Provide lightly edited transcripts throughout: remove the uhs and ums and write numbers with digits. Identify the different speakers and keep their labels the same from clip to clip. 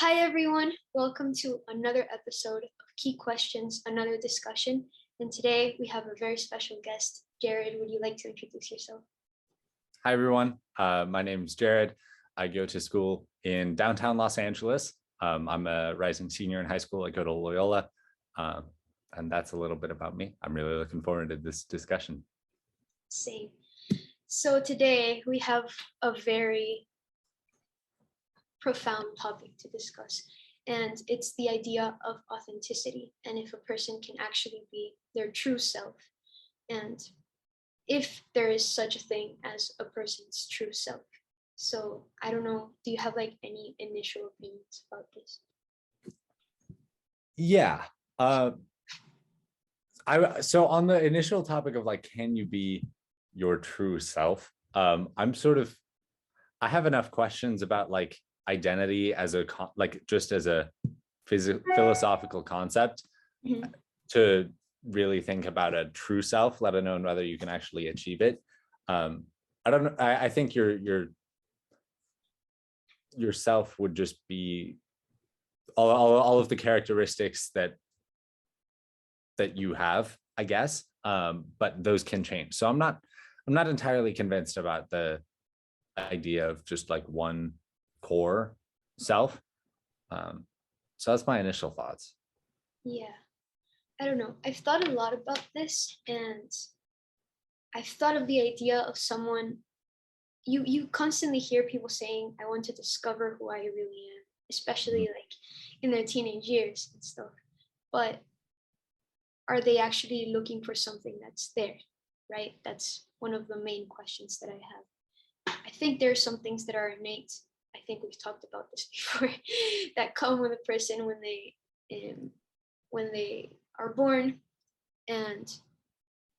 Speaker 1: Hi everyone, welcome to another episode of Key Questions, another discussion. And today we have a very special guest. Jared, would you like to introduce yourself?
Speaker 2: Hi, everyone. My name is Jared. I go to school in downtown Los Angeles. I'm a rising senior in high school. I go to Loyola. And that's a little bit about me. I'm really looking forward to this discussion.
Speaker 1: Same. So today we have a very profound topic to discuss, and it's the idea of authenticity and if a person can actually be their true self, and if there is such a thing as a person's true self. So I don't know, do you have like any initial opinions about this?
Speaker 2: Yeah. So on the initial topic of like, can you be your true self? I have enough questions about like identity as just as a philosophical concept
Speaker 1: Mhm.
Speaker 2: to really think about a true self, let alone whether you can actually achieve it. I don't know. I think your self would just be all of the characteristics that you have, I guess. But those can change. So I'm not entirely convinced about the idea of just like one core self. So that's my initial thoughts.
Speaker 1: Yeah, I don't know. I've thought a lot about this, and I've thought of the idea of someone. You constantly hear people saying, I want to discover who I really am, especially like in their teenage years and stuff. But are they actually looking for something that's there, right? That's one of the main questions that I have. I think there are some things that are innate. I think we've talked about this before, that come with a person when they are born, and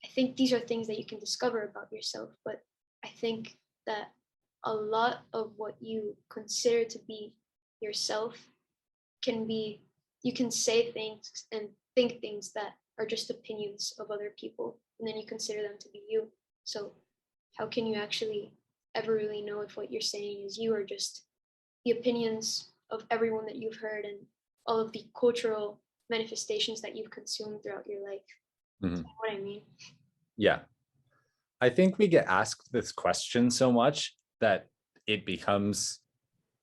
Speaker 1: I think these are things that you can discover about yourself. But I think that a lot of what you consider to be yourself can be, you can say things and think things that are just opinions of other people, and then you consider them to be you. So how can you actually ever really know if what you're saying is you or just the opinions of everyone that you've heard and all of the cultural manifestations that you've consumed throughout your life?
Speaker 2: Mm-hmm.
Speaker 1: You know what I mean?
Speaker 2: Yeah. I think we get asked this question so much that it becomes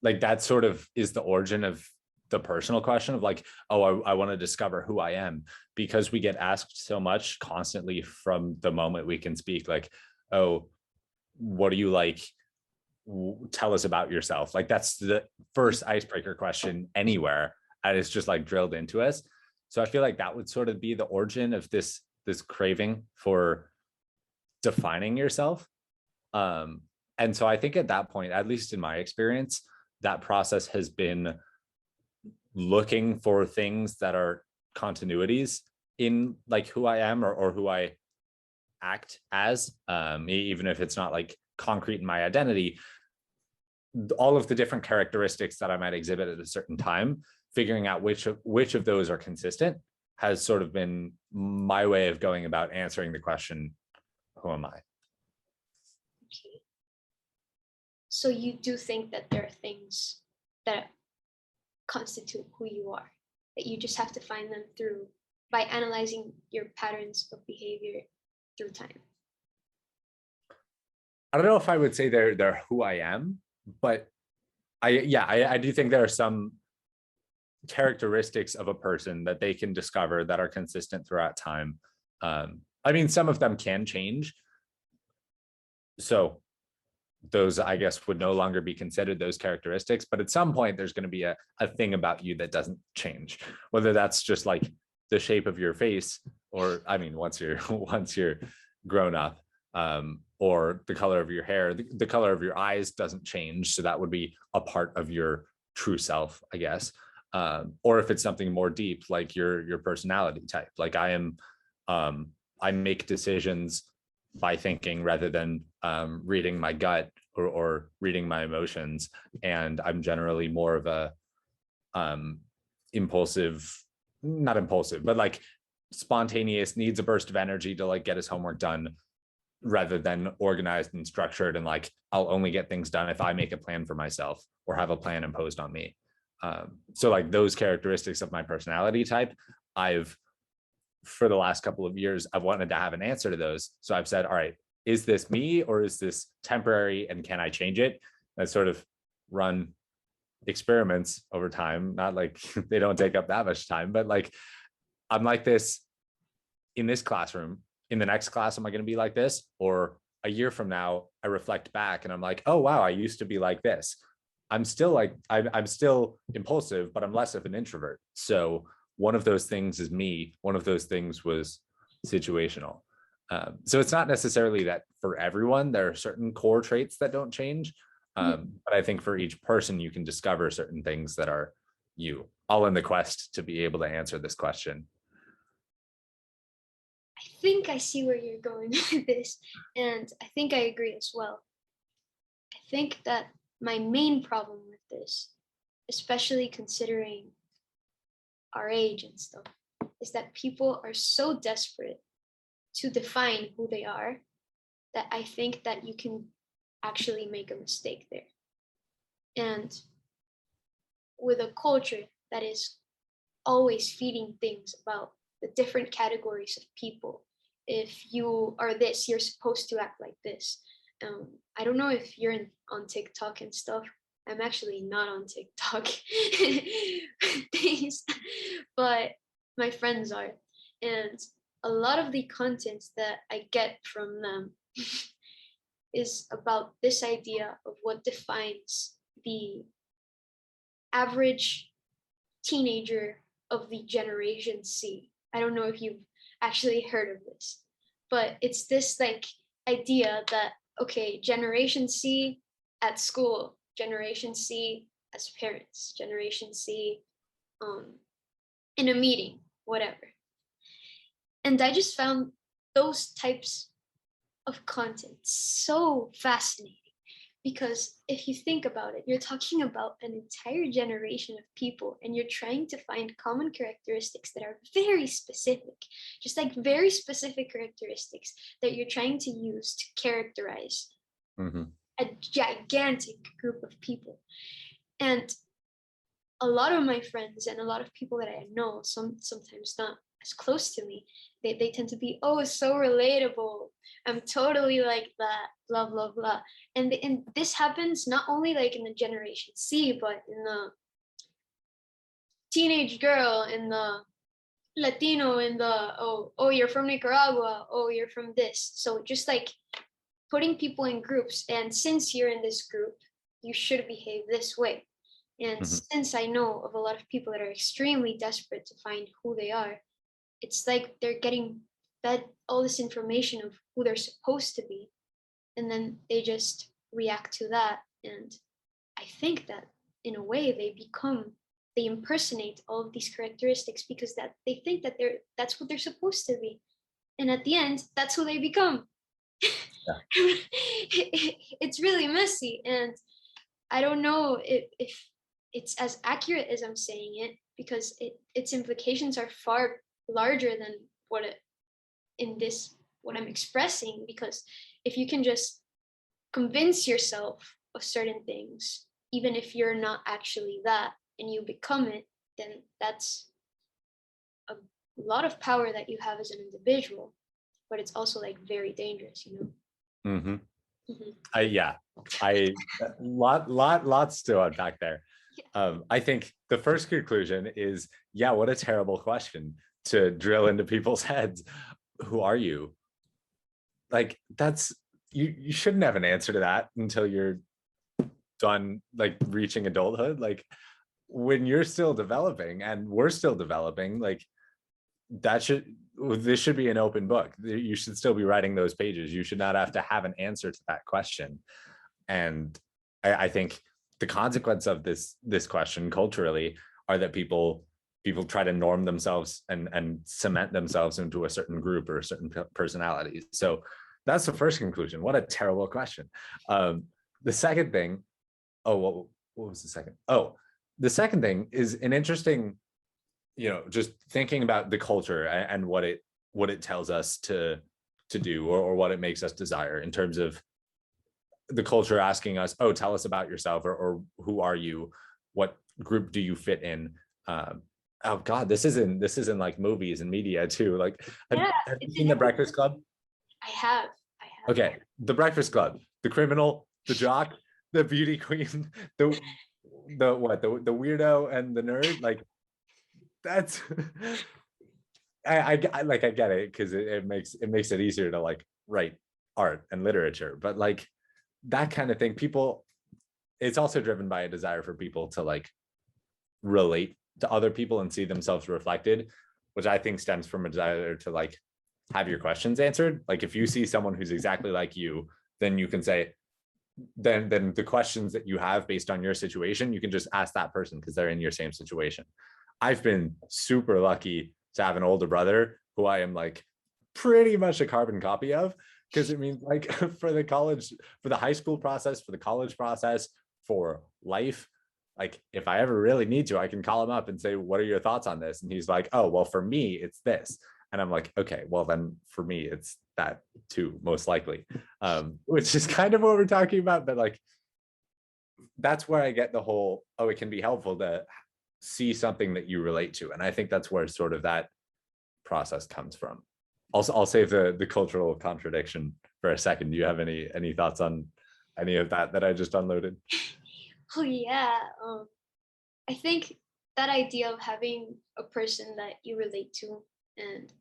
Speaker 2: like that sort of is the origin of the personal question of like, oh, I want to discover who I am, because we get asked so much constantly from the moment we can speak, like, oh, what do you like? Tell us about yourself. Like that's the first icebreaker question anywhere, and it's just like drilled into us. So I feel like that would sort of be the origin of this craving for defining yourself. And so I think at that point, at least in my experience, that process has been looking for things that are continuities in like who I am or who I act as, even if it's not like concrete in my identity, all of the different characteristics that I might exhibit at a certain time, figuring out which of those are consistent has sort of been my way of going about answering the question, who am I?
Speaker 1: Okay. So you do think that there are things that constitute who you are, that you just have to find them through by analyzing your patterns of behavior through time?
Speaker 2: I don't know if I would say they're who I am, but I do think there are some characteristics of a person that they can discover that are consistent throughout time. I mean, some of them can change. So those, I guess, would no longer be considered those characteristics. But at some point, there's going to be a thing about you that doesn't change, whether that's just like the shape of your face, or I mean, once you're grown up, or the color of your hair, the color of your eyes doesn't change. So that would be a part of your true self, I guess. Or if it's something more deep, like your personality type, like I make decisions by thinking rather than reading my gut or reading my emotions. And I'm generally more of a not impulsive, but like spontaneous, needs a burst of energy to like get his homework done, rather than organized and structured. And like, I'll only get things done if I make a plan for myself or have a plan imposed on me. So like those characteristics of my personality type, for the last couple of years, I've wanted to have an answer to those. So I've said, all right, is this me or is this temporary and can I change it? I sort of run experiments over time, not like they don't take up that much time, but like I'm like this in this classroom. In the next class, am I going to be like this? Or a year from now, I reflect back and I'm like, oh, wow, I used to be like this. I'm still impulsive, but I'm less of an introvert. So one of those things is me. One of those things was situational. So it's not necessarily that for everyone, there are certain core traits that don't change. But I think for each person, you can discover certain things that are you, all in the quest to be able to answer this question.
Speaker 1: I think I see where you're going with this, and I think I agree as well. I think that my main problem with this, especially considering our age and stuff, is that people are so desperate to define who they are that I think that you can actually make a mistake there. And with a culture that is always feeding things about the different categories of people, if you are this, you're supposed to act like this. I don't know if you're on TikTok and stuff. I'm actually not on TikTok things, but my friends are. And a lot of the content that I get from them is about this idea of what defines the average teenager of the Generation C. I don't know if you've actually heard of this, but it's this like idea that, okay, Generation C at school, Generation C as parents, Generation C in a meeting, whatever. And I just found those types of content so fascinating, because if you think about it, you're talking about an entire generation of people and you're trying to find common characteristics that are very specific, just like very specific characteristics that you're trying to use to characterize a gigantic group of people. And a lot of my friends and a lot of people that I know, sometimes not as close to me, they tend to be, oh, it's so relatable. I'm totally like that, blah, blah, blah. And this happens not only like in the Generation C, but in the teenage girl, in the Latino, in the, oh, you're from Nicaragua, oh, you're from this. So just like putting people in groups, and since you're in this group, you should behave this way. And since I know of a lot of people that are extremely desperate to find who they are, it's like they're getting fed all this information of who they're supposed to be, and then they just react to that. And I think that in a way they impersonate all of these characteristics because that they think that that's what they're supposed to be, and at the end, that's who they become. Yeah. It's really messy, and I don't know if it's as accurate as I'm saying it, because its implications are far larger than what I'm expressing. Because if you can just convince yourself of certain things, even if you're not actually that, and you become it, then that's a lot of power that you have as an individual, but it's also like very dangerous, you know?
Speaker 2: Lots to unpack there. Yeah. I think the first conclusion is, yeah, what a terrible question to drill into people's heads. Who are you? Like, that's, you shouldn't have an answer to that until you're done, like, reaching adulthood. Like, when you're still developing and we're still developing, like, this should be an open book. You should still be writing those pages. You should not have to have an answer to that question. And I think the consequence of this question culturally are that people try to norm themselves and cement themselves into a certain group or a certain personality. So that's the first conclusion. What a terrible question. The second thing, what was the second? Oh, the second thing is an interesting, just thinking about the culture and what it tells us to do, or what it makes us desire, in terms of the culture asking us, oh, tell us about yourself, or who are you? what group do you fit in? Oh God, this isn't like movies and media too. Like,
Speaker 1: Yeah,
Speaker 2: have you
Speaker 1: it's
Speaker 2: seen
Speaker 1: in
Speaker 2: The
Speaker 1: every.
Speaker 2: Breakfast Club?
Speaker 1: I have. I have.
Speaker 2: Okay, The Breakfast Club, the criminal, the jock, the beauty queen, the weirdo and the nerd. Like that's I get it because it makes it easier to like write art and literature, but like that kind of thing, people, it's also driven by a desire for people to like relate to other people and see themselves reflected, which I think stems from a desire to like have your questions answered. Like if you see someone who's exactly like you, then you can say, then the questions that you have based on your situation, you can just ask that person because they're in your same situation. I've been super lucky to have an older brother who I am like pretty much a carbon copy of, because it means like for the high school process, for the college process, for life, like if I ever really need to, I can call him up and say, what are your thoughts on this? And he's like, oh, well, for me, it's this. And I'm like, okay, well, then for me, it's that too, most likely. Which is kind of what we're talking about. But like, that's where I get the whole, oh, it can be helpful to see something that you relate to. And I think that's where sort of that process comes from. I'll save the cultural contradiction for a second. Do you have any thoughts on any of that I just unloaded?
Speaker 1: Oh yeah. I think that idea of having a person that you relate to and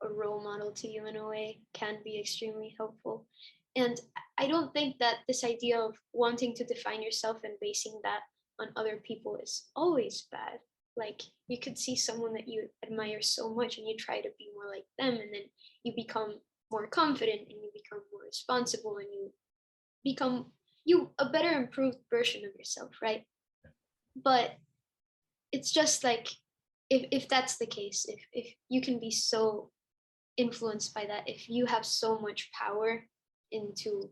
Speaker 1: a role model to you in a way can be extremely helpful. And I don't think that this idea of wanting to define yourself and basing that on other people is always bad. Like you could see someone that you admire so much and you try to be more like them, and then you become more confident and you become more responsible and you become you a better improved version of yourself, right? But it's just like if that's the case, if you can be so influenced by that, if you have so much power into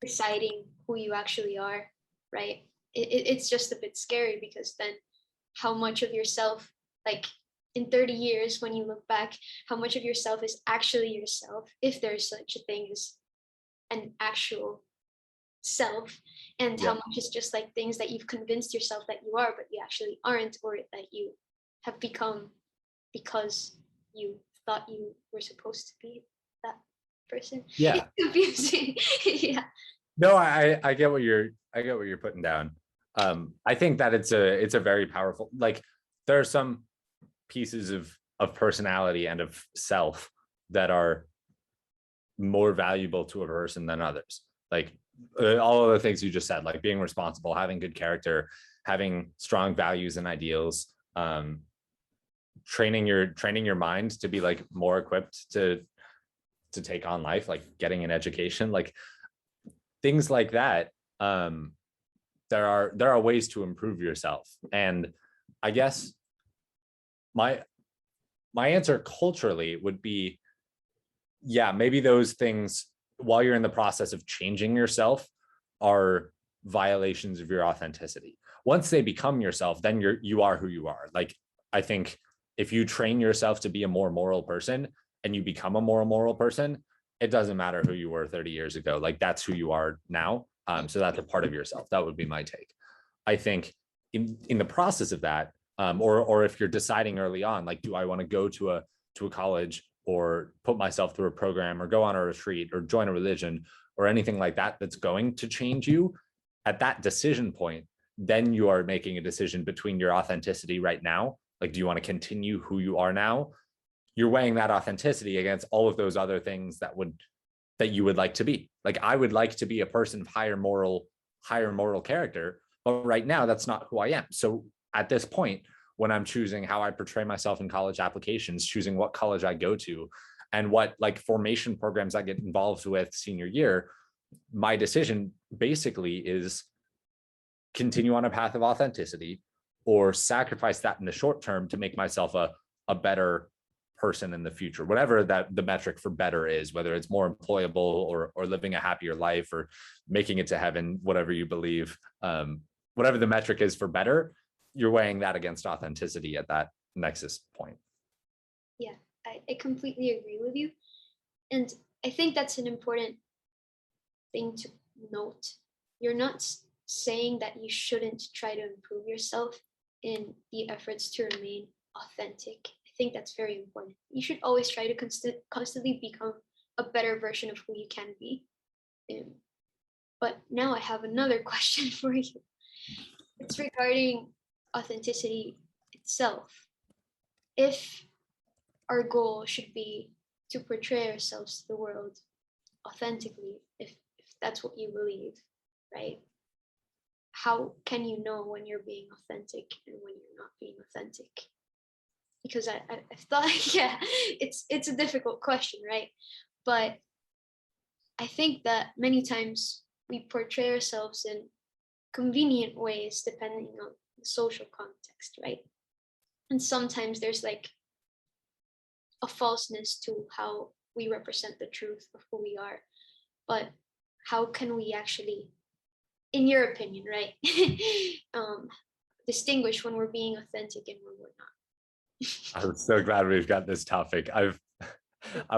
Speaker 1: deciding who you actually are, right? It's just a bit scary because then how much of yourself, like in 30 years, when you look back, how much of yourself is actually yourself, if there's such a thing as an actual self, and how
Speaker 2: Yeah.
Speaker 1: much is just like things that you've convinced yourself that you are, but you actually aren't, or that you have become because you thought you were supposed to be that person. It's
Speaker 2: Yeah.
Speaker 1: confusing. Yeah.
Speaker 2: No, I get what you're putting down. I think that it's a very powerful, like there are some pieces of personality and of self that are more valuable to a person than others. Like all of the things you just said, like being responsible, having good character, having strong values and ideals, training your mind to be like more equipped to take on life, like getting an education, like things like that. There are ways to improve yourself. And I guess my my answer culturally would be, yeah, maybe those things while you're in the process of changing yourself are violations of your authenticity. Once they become yourself, then you are who you are. Like I think if you train yourself to be a more moral person and you become a more moral person, it doesn't matter who you were 30 years ago. Like that's who you are now. So that's a part of yourself. That would be my take. I think in the process of that, or if you're deciding early on, like, do I want to go to a college or put myself through a program or go on a retreat or join a religion or anything like that that's going to change you, at that decision point, then you are making a decision between your authenticity right now. Like, do you want to continue who you are now? You're weighing that authenticity against all of those other things that you would like to be. Like I would like to be a person of higher moral character, but right now that's not who I am. So at this point, when I'm choosing how I portray myself in college applications, choosing what college I go to and what like formation programs I get involved with senior year, my decision basically is continue on a path of authenticity or sacrifice that in the short term to make myself a better person in the future, whatever that the metric for better is, whether it's more employable or living a happier life or making it to heaven, whatever you believe, whatever the metric is for better, you're weighing that against authenticity at that nexus point.
Speaker 1: Yeah, I completely agree with you. And I think that's an important thing to note. You're not saying that you shouldn't try to improve yourself in the efforts to remain authentic. I think that's very important. You should always try to constantly become a better version of who you can be. But now I have another question for you. It's regarding authenticity itself. If our goal should be to portray ourselves to the world authentically, if that's what you believe, right? How can you know when you're being authentic and when you're not being authentic? Because I thought, yeah, it's a difficult question, right? But I think that many times we portray ourselves in convenient ways depending on the social context, right? And sometimes there's like a falseness to how we represent the truth of who we are. But how can we actually, in your opinion, right, distinguish when we're being authentic and when we're not?
Speaker 2: I'm so glad we've got this topic. I've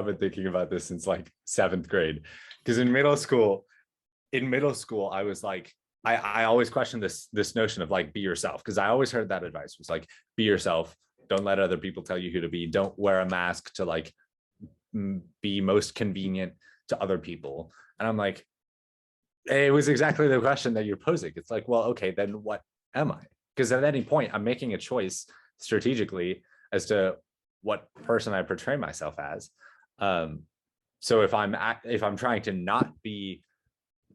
Speaker 2: been thinking about this since like 7th grade, because in middle school, I was like, I always questioned this notion of like, be yourself, because I always heard that advice was like, be yourself. Don't let other people tell you who to be. Don't wear a mask to like be most convenient to other people. And I'm like, it was exactly the question that you're posing. It's like, well, okay, then what am I? Because at any point, I'm making a choice strategically as to what person I portray myself as. So if I'm trying to not be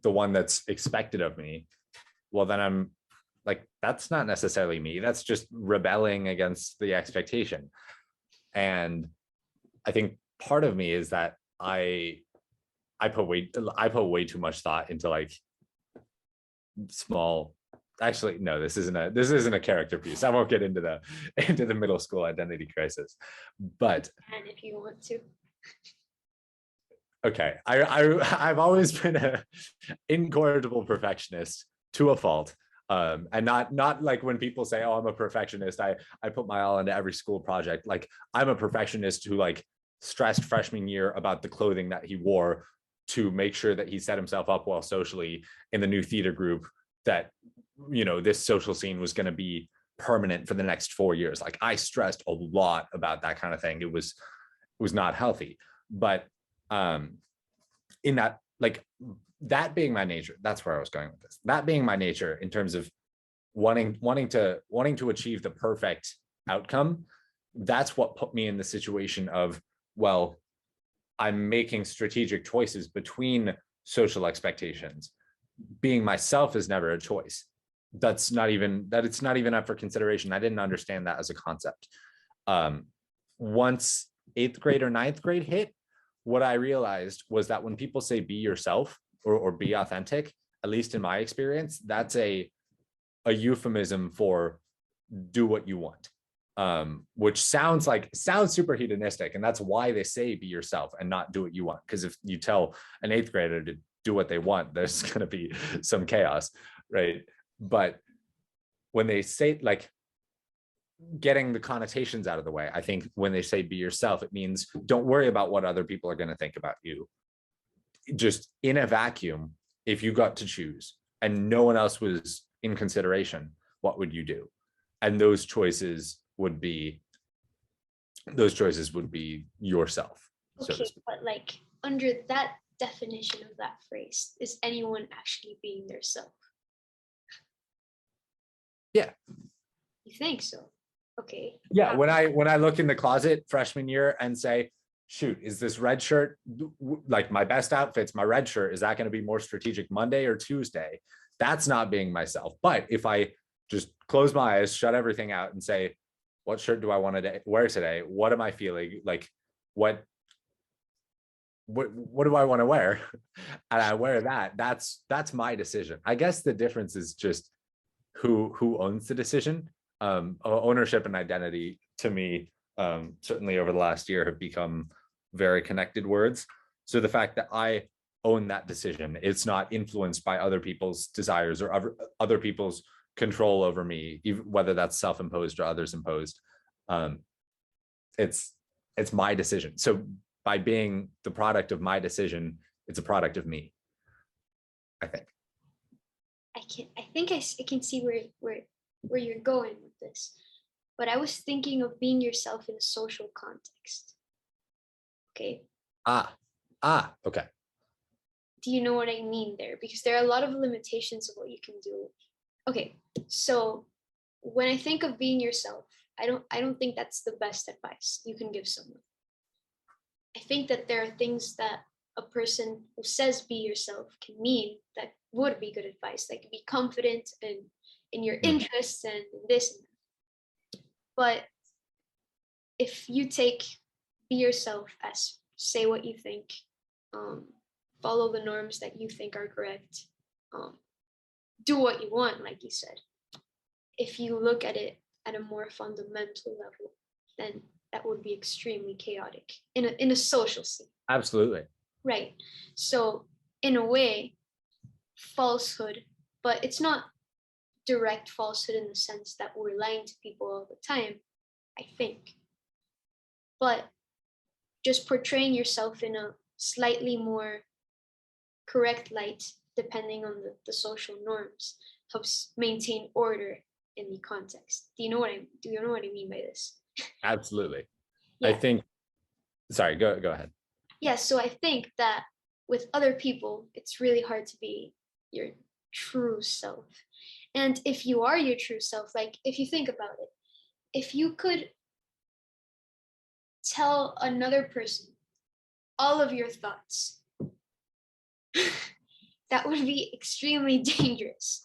Speaker 2: the one that's expected of me, well, then I'm like, that's not necessarily me. That's just rebelling against the expectation. And I think part of me is that I put way too much thought into like small. Actually, no, this isn't a character piece. I won't get into the middle school identity crisis. But
Speaker 1: And if you want to.
Speaker 2: Okay, I've always been an incorrigible perfectionist to a fault. And not like when people say, oh, I'm a perfectionist, I put my all into every school project. Like, I'm a perfectionist who like stressed freshman year about the clothing that he wore to make sure that he set himself up well socially in the new theater group, that, you know, this social scene was going to be permanent for the next 4 years. Like, I stressed a lot about that kind of thing. It was not healthy. But in that, like, that being my nature, that's where I was going with this. That being my nature in terms of wanting to achieve the perfect outcome, that's what put me in the situation of, well, I'm making strategic choices between social expectations. Being myself is never a choice. It's not even up for consideration. I didn't understand that as a concept. Once 8th grade or 9th grade hit, what I realized was that when people say be yourself or be authentic, at least in my experience, that's a euphemism for do what you want, which sounds super hedonistic. And that's why they say be yourself and not do what you want. Because if you tell an 8th grader to do what they want, there's going to be some chaos, right? But when they say, like, getting the connotations out of the way, I think when they say be yourself, it means don't worry about what other people are going to think about you. Just in a vacuum, if you got to choose and no one else was in consideration, what would you do? And those choices would be yourself.
Speaker 1: Okay, but like, under that definition of that phrase, is anyone actually being their self?
Speaker 2: Yeah.
Speaker 1: You think so? Okay.
Speaker 2: Yeah, when I look in the closet freshman year and say, shoot, is this red shirt, like my best outfits, my red shirt, is that going to be more strategic Monday or Tuesday? That's not being myself. But if I just close my eyes, shut everything out and say, what shirt do I want to wear today? What am I feeling? Like, what do I want to wear? And I wear that. That's my decision. I guess the difference is just who owns the decision. Ownership and identity, to me, certainly over the last year, have become very connected words. So the fact that I own that decision, it's not influenced by other people's desires or other people's control over me, even whether that's self-imposed or others imposed. It's my decision. So by being the product of my decision, it's a product of me, I think.
Speaker 1: I I can see where you're going with this, but I was thinking of being yourself in a social context. Okay.
Speaker 2: Okay.
Speaker 1: Do you know what I mean there? Because there are a lot of limitations of what you can do. Okay, so when I think of being yourself, I don't think that's the best advice you can give someone. I think that there are things that a person who says be yourself can mean that would be good advice, like be confident in your interests and this and that. But if you take be yourself as say what you think, follow the norms that you think are correct, do what you want, like you said. If you look at it at a more fundamental level, then that would be extremely chaotic in a social scene.
Speaker 2: Absolutely.
Speaker 1: Right. So in a way, falsehood, but it's not direct falsehood in the sense that we're lying to people all the time, I think. But just portraying yourself in a slightly more correct light, depending on the social norms, helps maintain order in the context. Do you know what I mean by this?
Speaker 2: Absolutely.
Speaker 1: Yeah.
Speaker 2: I think, sorry, go ahead.
Speaker 1: Yeah, so I think that with other people, it's really hard to be your true self. And if you are your true self, like if you think about it, if you could tell another person all of your thoughts, that would be extremely dangerous,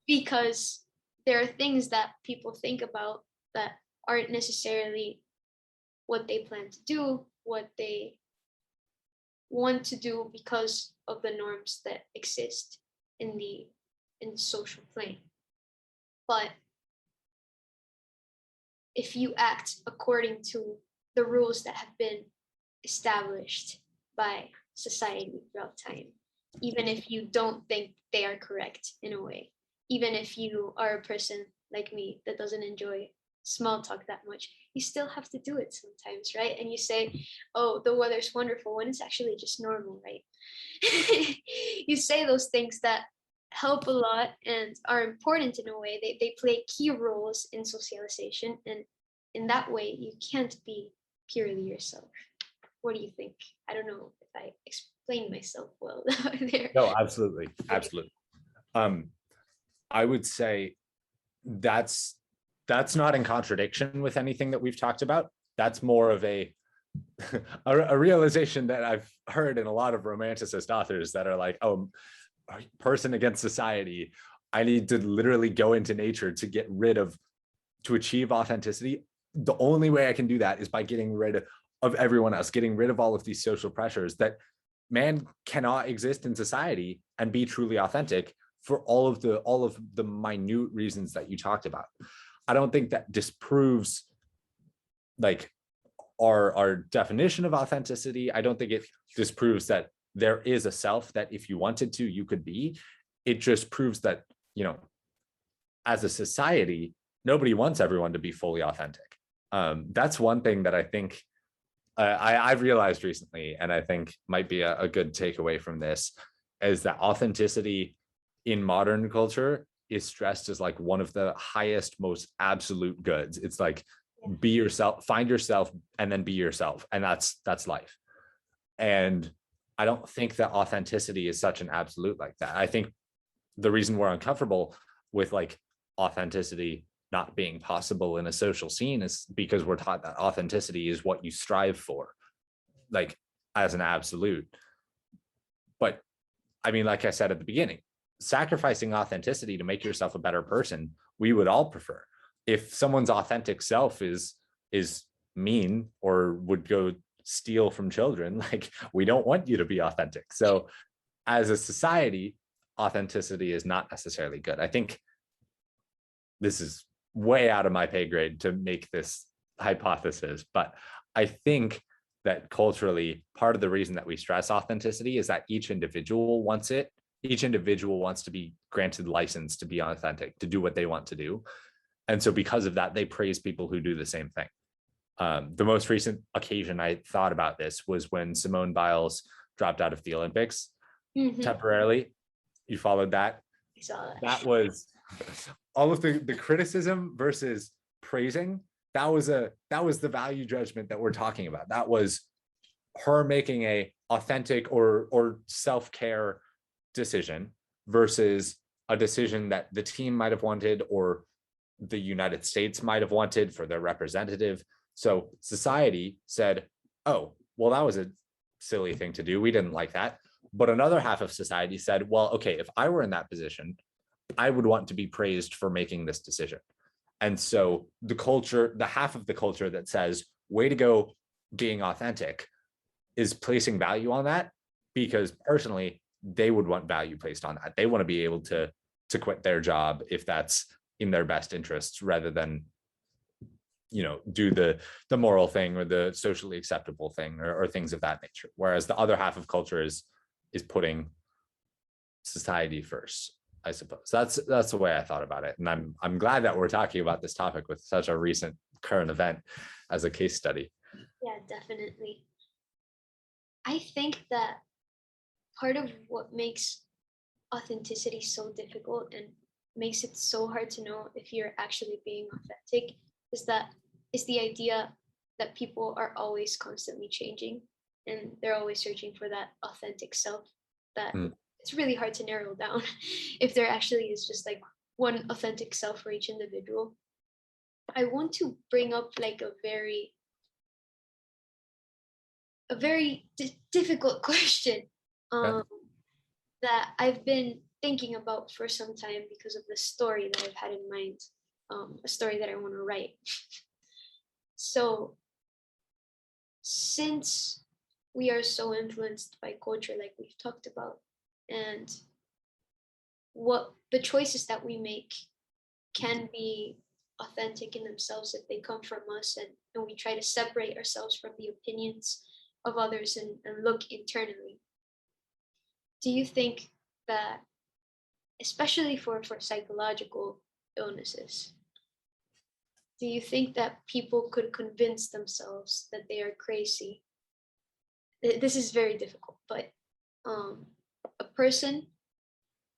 Speaker 1: because there are things that people think about that aren't necessarily what they plan to do, what they want to do because of the norms that exist in the social plane. But if you act according to the rules that have been established by society throughout time, even if you don't think they are correct in a way, even if you are a person like me that doesn't enjoy small talk that much, you still have to do it sometimes, right? And you say, oh, the weather's wonderful, when it's actually just normal, right? You say those things that help a lot and are important in a way. They play key roles in socialization, and in that way you can't be purely yourself. What do you think? I don't know if I explained myself well there.
Speaker 2: No, absolutely. I would say that's not in contradiction with anything that we've talked about. That's more of a realization that I've heard in a lot of romanticist authors that are like, oh, person against society. I need to literally go into nature to achieve authenticity. The only way I can do that is by getting rid of everyone else, getting rid of all of these social pressures that man cannot exist in society and be truly authentic for all of the minute reasons that you talked about. I don't think that disproves like our definition of authenticity. I don't think it disproves that there is a self that if you wanted to, you could be. It just proves that, as a society, nobody wants everyone to be fully authentic. That's one thing that I think I've realized recently, and I think might be a good takeaway from this, is that authenticity in modern culture is stressed as like one of the highest, most absolute goods. It's like, be yourself, find yourself, and then be yourself. And that's life. And I don't think that authenticity is such an absolute like that. I think the reason we're uncomfortable with like authenticity not being possible in a social scene is because we're taught that authenticity is what you strive for, like as an absolute. But I mean, like I said at the beginning, sacrificing authenticity to make yourself a better person, we would all prefer. If someone's authentic self is mean or would go steal from children, like we don't want you to be authentic. So as a society, authenticity is not necessarily good. I think this is way out of my pay grade to make this hypothesis, but I think that culturally, part of the reason that we stress authenticity is that each individual wants it. Each individual wants to be granted license to be authentic, to do what they want to do. And so because of that, they praise people who do the same thing. The most recent occasion I thought about this was when Simone Biles dropped out of the Olympics temporarily. You followed that?
Speaker 1: I saw that.
Speaker 2: That was all of the criticism versus praising. That was the value judgment that we're talking about. That was her making a authentic or self-care decision versus a decision that the team might have wanted or the United States might have wanted for their representative. So society said, oh, well, that was a silly thing to do. We didn't like that. But another half of society said, well, okay, if I were in that position, I would want to be praised for making this decision. And so the culture, the half of the culture that says, way to go being authentic, is placing value on that, because personally, they would want value placed on that. They want to be able to quit their job if that's in their best interests, rather than, you know, do the moral thing or the socially acceptable thing or things of that nature. Whereas the other half of culture is putting society first, I suppose. That's the way I thought about it. And I'm glad that we're talking about this topic with such a recent current event as a case study.
Speaker 1: Yeah, definitely. I think that part of what makes authenticity so difficult and makes it so hard to know if you're actually being authentic is the idea that people are always constantly changing and they're always searching for that authentic self, that it's really hard to narrow down if there actually is just like one authentic self for each individual. I want to bring up like a very difficult question that I've been thinking about for some time because of the story that I've had in mind, a story that I want to write. So since we are so influenced by culture, like we've talked about, and what the choices that we make can be authentic in themselves if they come from us, and we try to separate ourselves from the opinions of others and look internally. Do you think that, especially for psychological illnesses, do you think that people could convince themselves that they are crazy? This is very difficult, but a person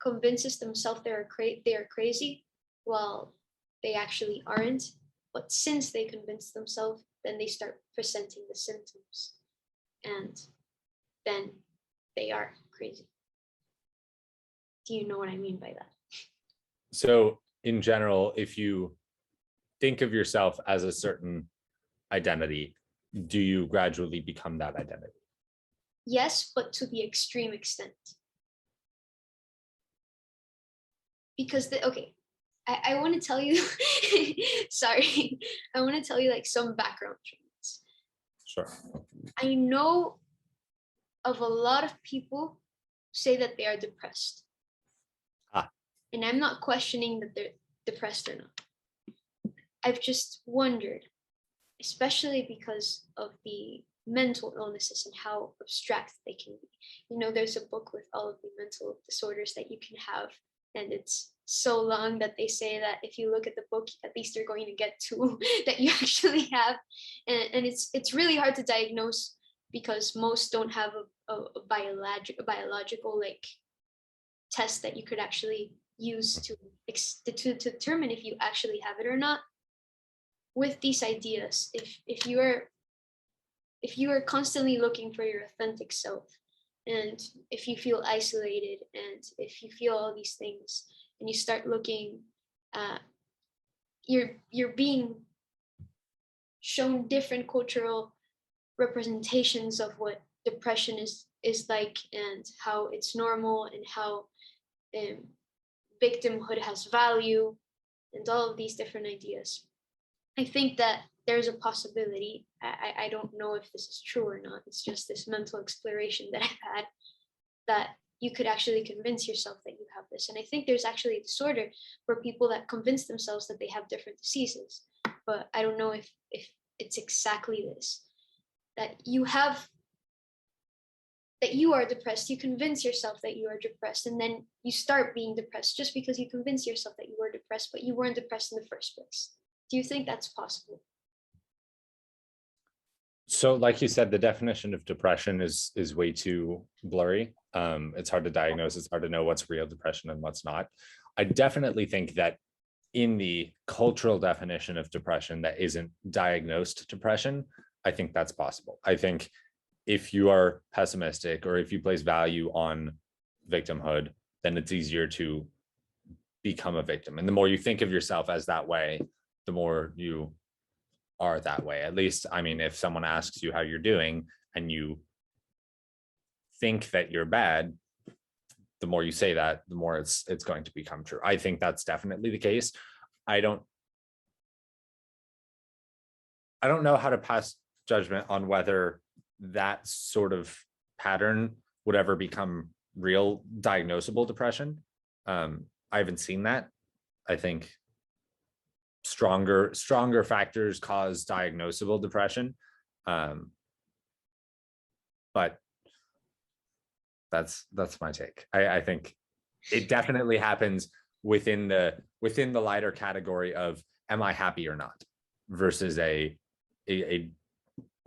Speaker 1: convinces themselves they are crazy while they actually aren't. But since they convince themselves, then they start presenting the symptoms, and then they are crazy. Do you know what I mean by that?
Speaker 2: So in general, if you think of yourself as a certain identity, do you gradually become that identity?
Speaker 1: Yes, but to the extreme extent. Because I want to tell you, sorry, I want to tell you like some background things.
Speaker 2: Sure.
Speaker 1: I know of a lot of people who say that they are depressed. And I'm not questioning that they're depressed or not. I've just wondered, especially because of the mental illnesses and how abstract they can be. You know, there's a book with all of the mental disorders that you can have, and it's so long that they say that if you look at the book, at least you're going to get two that you actually have. And it's really hard to diagnose because most don't have a biological like test that you could actually use to determine if you actually have it or not. With these ideas, if you are constantly looking for your authentic self, and if you feel isolated, and if you feel all these things, and you start looking at you're being shown different cultural representations of what depression is like, and how it's normal, and how victimhood has value, and all of these different ideas. I think that there's a possibility. I don't know if this is true or not. It's just this mental exploration that I've had, that you could actually convince yourself that you have this. And I think there's actually a disorder for people that convince themselves that they have different diseases. But I don't know if it's exactly this, that you are depressed. You convince yourself that you are depressed, and then you start being depressed just because you convince yourself that you were depressed, but you weren't depressed in the first place. Do you think that's possible?
Speaker 2: So like you said, the definition of depression is way too blurry. It's hard to diagnose. It's hard to know what's real depression and what's not. I definitely think that in the cultural definition of depression that isn't diagnosed depression, I think that's possible. I think if you are pessimistic or if you place value on victimhood, then it's easier to become a victim. And the more you think of yourself as that way, the more you are that way. At least, I mean, if someone asks you how you're doing and you think that you're bad, the more you say that, the more it's going to become true. I think that's definitely the case. I don't know how to pass judgment on whether that sort of pattern would ever become real diagnosable depression. I haven't seen that. I think stronger factors cause diagnosable depression. But that's my take. I think it definitely happens within the lighter category of am I happy or not versus a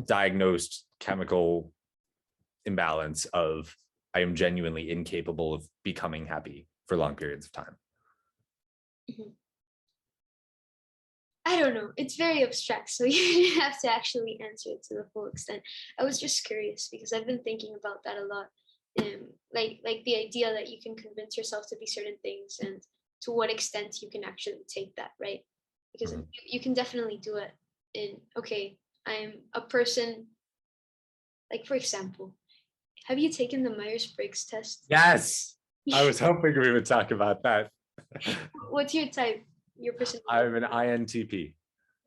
Speaker 2: diagnosed chemical imbalance of I am genuinely incapable of becoming happy for long periods of time.
Speaker 1: Mm-hmm. I don't know. It's very abstract, so you have to actually answer it to the full extent. I was just curious because I've been thinking about that a lot. Like the idea that you can convince yourself to be certain things and to what extent you can actually take that, right? Because you can definitely do it in, okay, I'm a person, like for example, have you taken the Myers-Briggs test?
Speaker 2: Yes, I was hoping we would talk about that.
Speaker 1: What's your type? Your personality?
Speaker 2: I'm an INTP.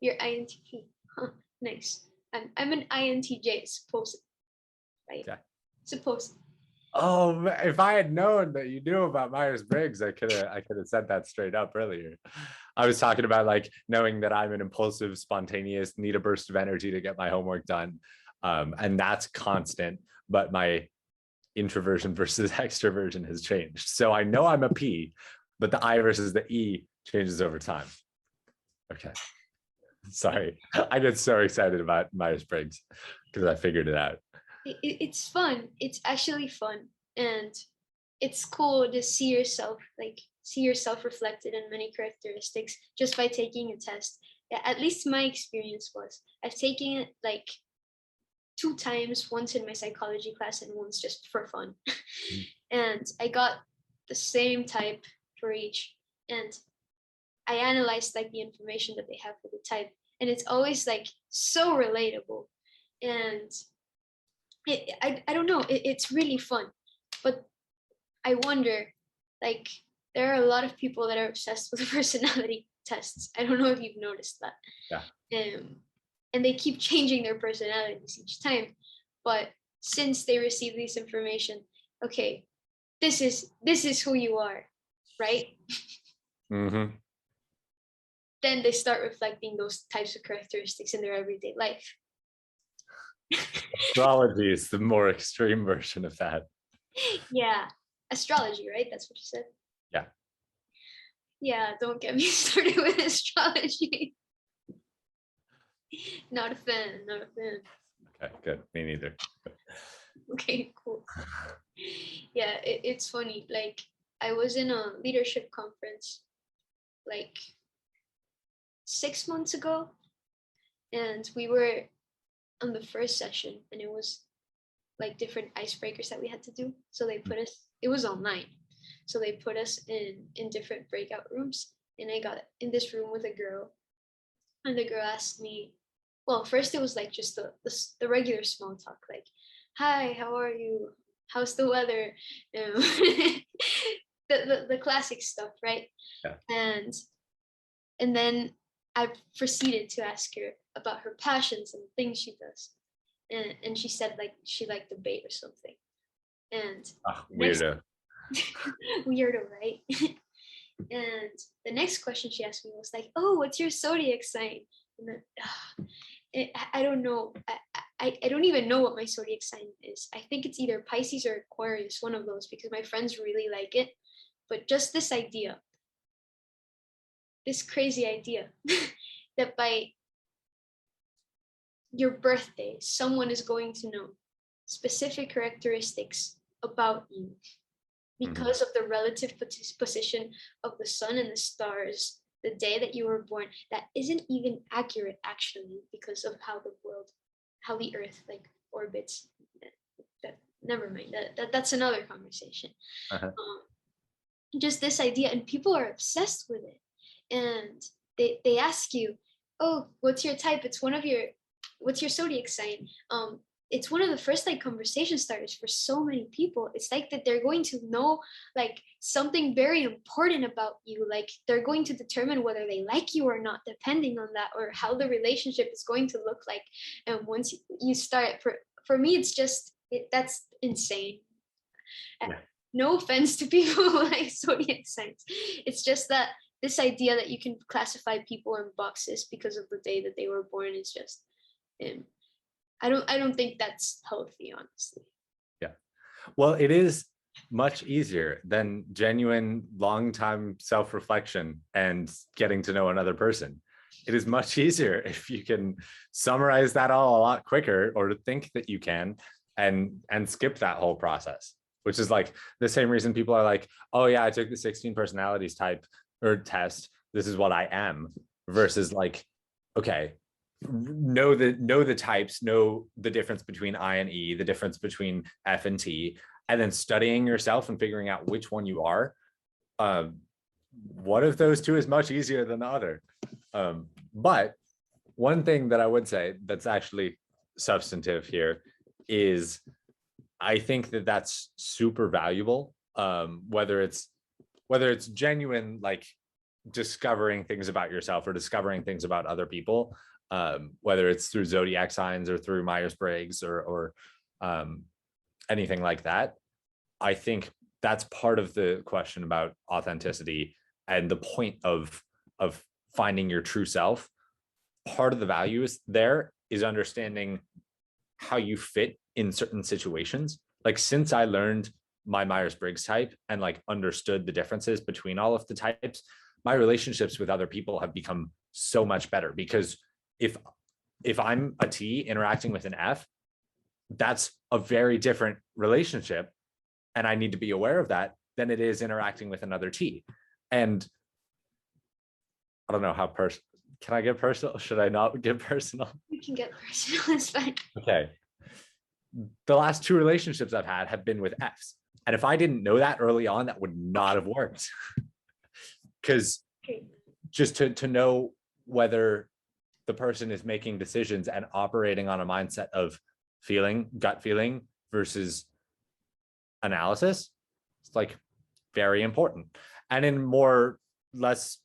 Speaker 1: You're INTP. Huh, nice. I'm an INTJ, supposedly. Right?
Speaker 2: Okay.
Speaker 1: Supposedly.
Speaker 2: Oh, if I had known that you knew about Myers-Briggs, I could have said that straight up earlier. I was talking about like knowing that I'm an impulsive, spontaneous, need a burst of energy to get my homework done. And that's constant, but my introversion versus extroversion has changed. So I know I'm a P, but the I versus the E changes over time. Okay. Sorry. I get so excited about Myers-Briggs because I figured it out.
Speaker 1: It's fun. It's actually fun. And it's cool to see yourself reflected in many characteristics just by taking a test. At least my experience was. I've taken it like 2 times, once in my psychology class and once just for fun. And I got the same type for each. And I analyzed like the information that they have for the type. And it's always like so relatable. And I don't know, it's really fun. But I wonder, like, there are a lot of people that are obsessed with personality tests. I don't know if you've noticed that.
Speaker 2: Yeah.
Speaker 1: And they keep changing their personalities each time. But since they receive this information, okay, this is who you are, right?
Speaker 2: Mm-hmm.
Speaker 1: Then they start reflecting those types of characteristics in their everyday life.
Speaker 2: Astrology is the more extreme version of that.
Speaker 1: Yeah. Astrology, right? That's what you said?
Speaker 2: Yeah.
Speaker 1: Yeah, don't get me started with astrology. Not a fan.
Speaker 2: Okay, good. Me neither.
Speaker 1: Okay, cool. Yeah, it's funny. Like, I was in a leadership conference like 6 months ago, and we were on the first session, and it was like different icebreakers that we had to do. So they put us, it was online. So they put us in different breakout rooms, and I got in this room with a girl, and the girl asked me, well, first it was like just the regular small talk, like, hi, how are you? How's the weather? The classic stuff, right?
Speaker 2: Yeah.
Speaker 1: And then I proceeded to ask her about her passions and things she does. And she said like she liked debate or something. And
Speaker 2: weirdo.
Speaker 1: Weirdo, right? And the next question she asked me was like, oh, what's your zodiac sign? And then, I don't know. I don't even know what my zodiac sign is. I think it's either Pisces or Aquarius, one of those, because my friends really like it. But just this idea, this crazy idea that by your birthday, someone is going to know specific characteristics about you because of the relative position of the sun and the stars the day that you were born, that isn't even accurate actually, because of how the world, how the earth like orbits. That never mind, that's another conversation.
Speaker 2: Uh-huh.
Speaker 1: Just this idea, and people are obsessed with it, and they ask you, oh, what's your type, it's one of your, what's your zodiac sign. It's one of the first like conversation starters for so many people. It's like that they're going to know like something very important about you, like they're going to determine whether they like you or not depending on that, or how the relationship is going to look like. And once you start, for me it's just that's insane. Yeah. No offense to people who like zodiac signs, it's just that this idea that you can classify people in boxes because of the day that they were born is just I don't think that's healthy, honestly.
Speaker 2: Yeah. Well, it is much easier than genuine long-time self-reflection and getting to know another person. It is much easier if you can summarize that all a lot quicker, or to think that you can, and skip that whole process, which is like the same reason people are like, oh yeah, I took the 16 personalities type or test, this is what I am, versus like, okay, know the types, know the difference between I and E, the difference between F and T, and then studying yourself and figuring out which one you are. One of those two is much easier than the other. But one thing that I would say that's actually substantive here is I think that that's super valuable. Whether it's genuine, like discovering things about yourself or discovering things about other people, whether it's through zodiac signs or through Myers-Briggs or anything like that. I think that's part of the question about authenticity and the point of finding your true self. Part of the value is there is understanding how you fit in certain situations. Like, since I learned my Myers-Briggs type and like understood the differences between all of the types, my relationships with other people have become so much better, because if I'm a T interacting with an F, that's a very different relationship, and I need to be aware of that, than it is interacting with another T. And I don't know how can I get personal? Should I not get personal?
Speaker 1: You can get personal, it's fine.
Speaker 2: Okay. The last two relationships I've had have been with Fs. And if I didn't know that early on, that would not have worked. Because just to know whether the person is making decisions and operating on a mindset of gut feeling versus analysis, it's like very important. And in less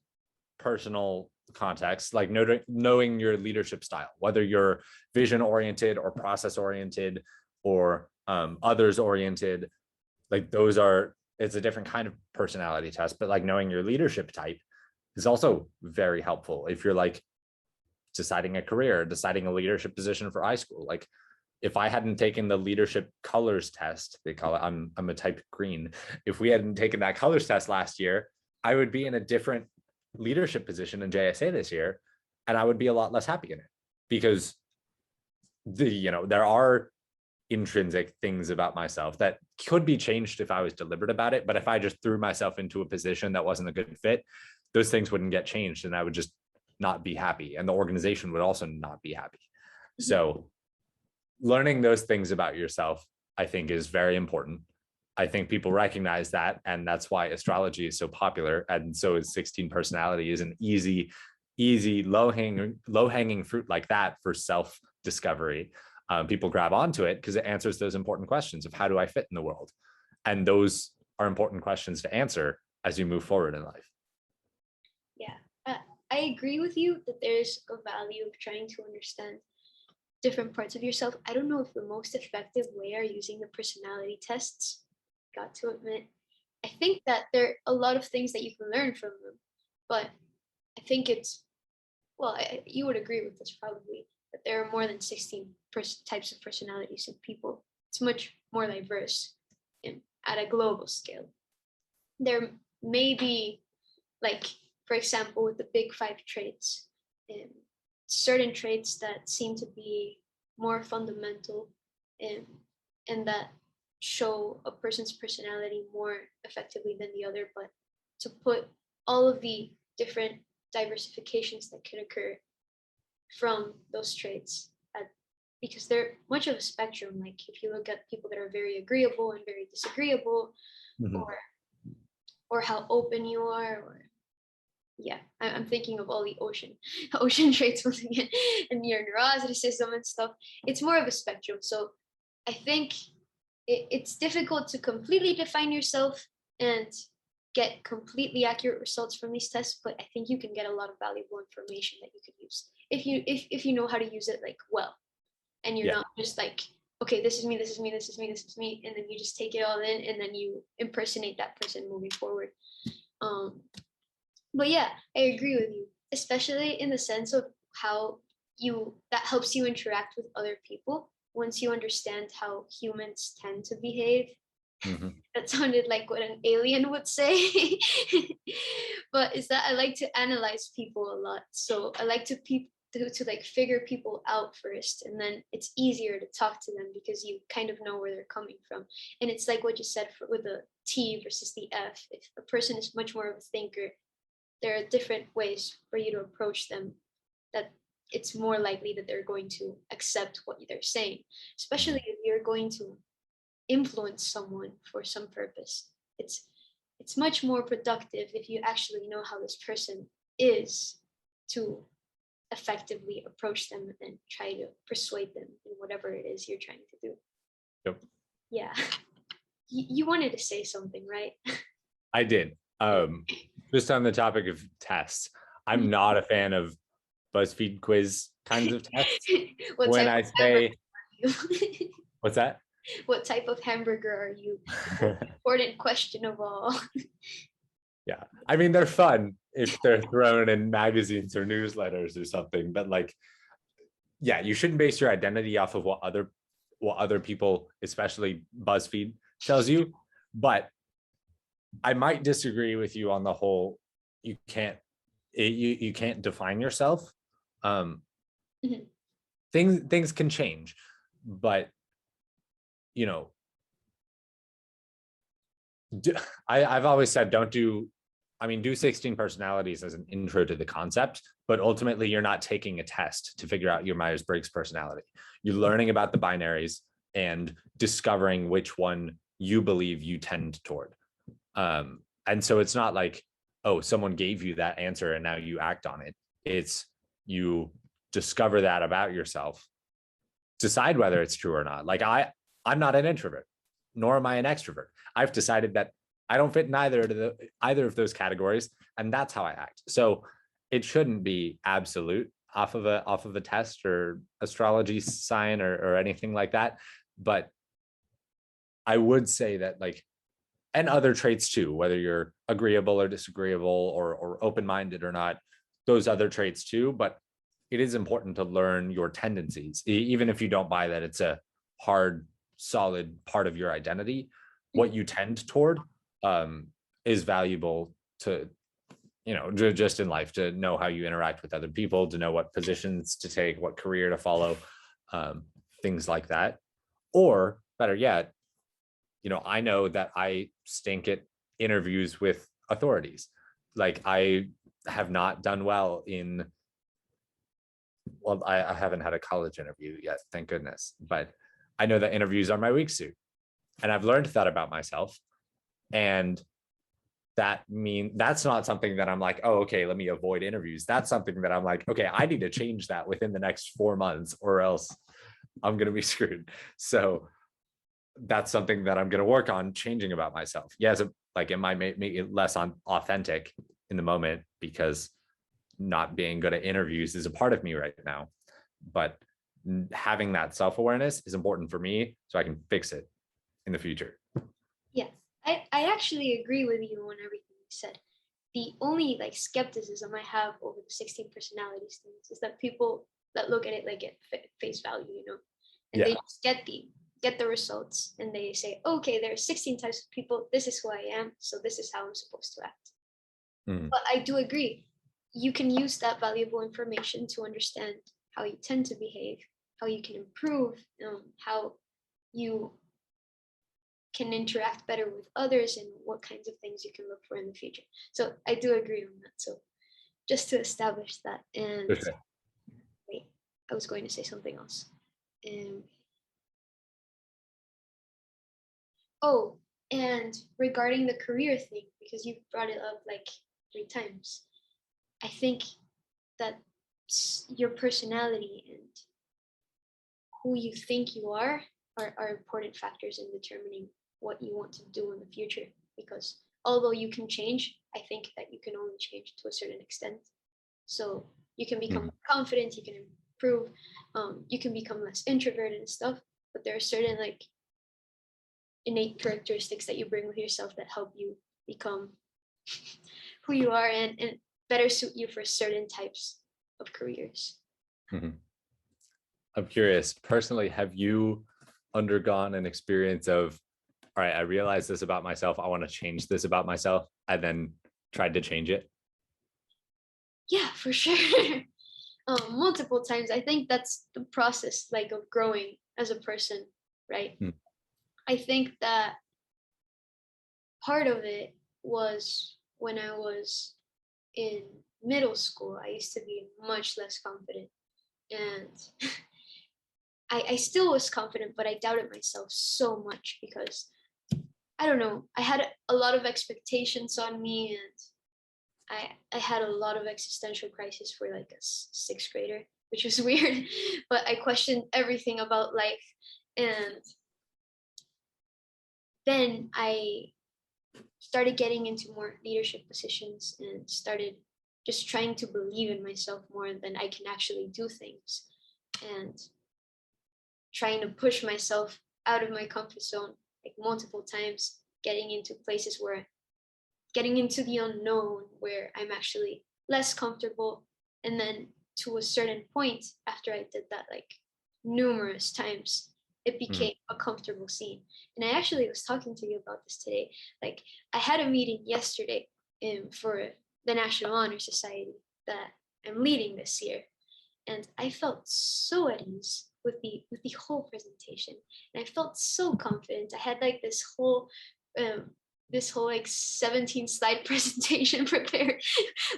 Speaker 2: personal context, like knowing your leadership style, whether you're vision oriented or process oriented or others oriented, like it's a different kind of personality test, but like knowing your leadership type is also very helpful if you're like deciding a career, deciding a leadership position for iSchool. Like, if I hadn't taken the leadership colors test, they call it, I'm a type green. If we hadn't taken that colors test last year, I would be in a different leadership position in JSA this year, and I would be a lot less happy in it, because there are intrinsic things about myself that could be changed if I was deliberate about it. But if I just threw myself into a position that wasn't a good fit, those things wouldn't get changed, and I would just not be happy, and the organization would also not be happy. So learning those things about yourself, I think, is very important. I think people recognize that, and that's why astrology is so popular, and so is 16 personality is an easy low-hanging fruit like that for self-discovery. People grab onto it because it answers those important questions of how do I fit in the world, and those are important questions to answer as you move forward in life.
Speaker 1: Yeah, I agree with you that there's a value of trying to understand different parts of yourself. I don't know if the most effective way are using the personality tests, got to admit. I think that there are a lot of things that you can learn from them, but I think you would agree with this probably, that there are more than 16 types of personalities in people. It's much more diverse at a global scale. There may be, like, for example, with the big 5 traits, certain traits that seem to be more fundamental, and that show a person's personality more effectively than the other, but to put all of the different diversifications that could occur from those traits because they're much of a spectrum. Like if you look at people that are very agreeable and very disagreeable,
Speaker 2: Mhm.
Speaker 1: or how open you are, or yeah, I'm thinking of all the ocean traits once again, and your neuroticism and stuff. It's more of a spectrum. So I think it's difficult to completely define yourself and get completely accurate results from these tests, but I think you can get a lot of valuable information that you could use if you know how to use it like well, and you're
Speaker 2: Yeah.
Speaker 1: not just like, okay, this is me, this is me, this is me, this is me, and then you just take it all in and then you impersonate that person moving forward. But yeah, I agree with you, especially in the sense of how that helps you interact with other people once you understand how humans tend to behave.
Speaker 2: Mhm.
Speaker 1: That sounded like what an alien would say. But is that I like to analyze people a lot. So I like to like figure people out first, and then it's easier to talk to them because you kind of know where they're coming from. And it's like what you said with the T versus the F. If a person is much more of a thinker, there are different ways for you to approach them that it's more likely that they're going to accept what they're saying, especially if you're going to influence someone for some purpose. It's much more productive if you actually know how this person is to effectively approach them and try to persuade them in whatever it is you're trying to do.
Speaker 2: Yep.
Speaker 1: Yeah. You wanted to say something, right?
Speaker 2: I did. Just on the topic of tests, I'm not a fan of BuzzFeed quiz kinds of tests.
Speaker 1: What
Speaker 2: When
Speaker 1: type
Speaker 2: I
Speaker 1: of hamburger
Speaker 2: say,
Speaker 1: are you?
Speaker 2: what's that?
Speaker 1: What type of hamburger are you? Important question of all.
Speaker 2: Yeah. I mean, they're fun if they're thrown in magazines or newsletters or something, but like, yeah, you shouldn't base your identity off of what other people, especially BuzzFeed, tells you. But I might disagree with you on the whole. You can't you can't define yourself. Um,
Speaker 1: Mhm.
Speaker 2: things can change, but you know, I've always said don't do. I mean, do 16 personalities as an intro to the concept, but ultimately you're not taking a test to figure out your Myers-Briggs personality. You're learning about the binaries and discovering which one you believe you tend toward. And so it's not like, oh, someone gave you that answer and now you act on it. It's you discover that about yourself, decide whether it's true or not. Like I'm not an introvert, nor am I an extrovert. I've decided that I don't fit in either of those categories, and that's how I act. So it shouldn't be absolute off of a test or astrology sign or anything like that. But I would say that like, and other traits too, whether you're agreeable or disagreeable or open-minded or not, those other traits too. But it is important to learn your tendencies, even if you don't buy that it's a hard, solid part of your identity. What you tend toward is valuable to, just in life, to know how you interact with other people, to know what positions to take, what career to follow, things like that. Or better yet, I know that I stink at interviews with authorities. Like I have not done well I haven't had a college interview yet, thank goodness. But I know that interviews are my weak suit. And I've learned that about myself. And that's not something that I'm like, oh, okay, let me avoid interviews. That's something that I'm like, okay, I need to change that within the next 4 months or else I'm going to be screwed. So that's something that I'm going to work on changing about myself. Yes, it might make it less authentic in the moment because not being good at interviews is a part of me right now. But having that self-awareness is important for me so I can fix it in the future.
Speaker 1: Yes, I actually agree with you on everything you said. The only like skepticism I have over the 16 personalities things is that people that look at it like at face value, and they
Speaker 2: Yeah.
Speaker 1: just get the results and they say, okay, there are 16 types of people. This is who I am, so this is how I'm supposed to act.
Speaker 2: Mm.
Speaker 1: But I do agree. You can use that valuable information to understand how you tend to behave, how you can improve, how you can interact better with others and what kinds of things you can look for in the future. So I do agree on that. So just to establish that. And
Speaker 2: For sure.
Speaker 1: wait, I was going to say something else. Oh, and regarding the career thing, because you brought it up like 3 times, I think that your personality and who you think you are important factors in determining what you want to do in the future. Because although you can change, I think that you can only change to a certain extent. So you can become confident, you can improve, you can become less introverted and stuff, but there are certain like innate characteristics that you bring with yourself that help you become who you are and better suit you for certain types of careers.
Speaker 2: I'm curious, personally, have you undergone an experience of, all right, I realize this about myself, I want to change this about myself, and then tried to change it?
Speaker 1: Yeah, for sure. Multiple times. I think that's the process like of growing as a person, right? I think that part of it was when I was in middle school. I used to be much less confident, and I still was confident, but I doubted myself so much because I don't know, I had a lot of expectations on me, and I had a lot of existential crisis for like a 6th grader, which was weird, but I questioned everything about life. And then I started getting into more leadership positions and started just trying to believe in myself more than I can actually do things, and trying to push myself out of my comfort zone like multiple times, getting into places where getting into the unknown where I'm actually less comfortable. And then to a certain point after I did that like numerous times, it became a comfortable scene. And I actually was talking to you about this today. Like I had a meeting yesterday for the National Honor Society that I'm leading this year. And I felt so at ease with the whole presentation. And I felt so confident. I had like this whole like 17 slide presentation prepared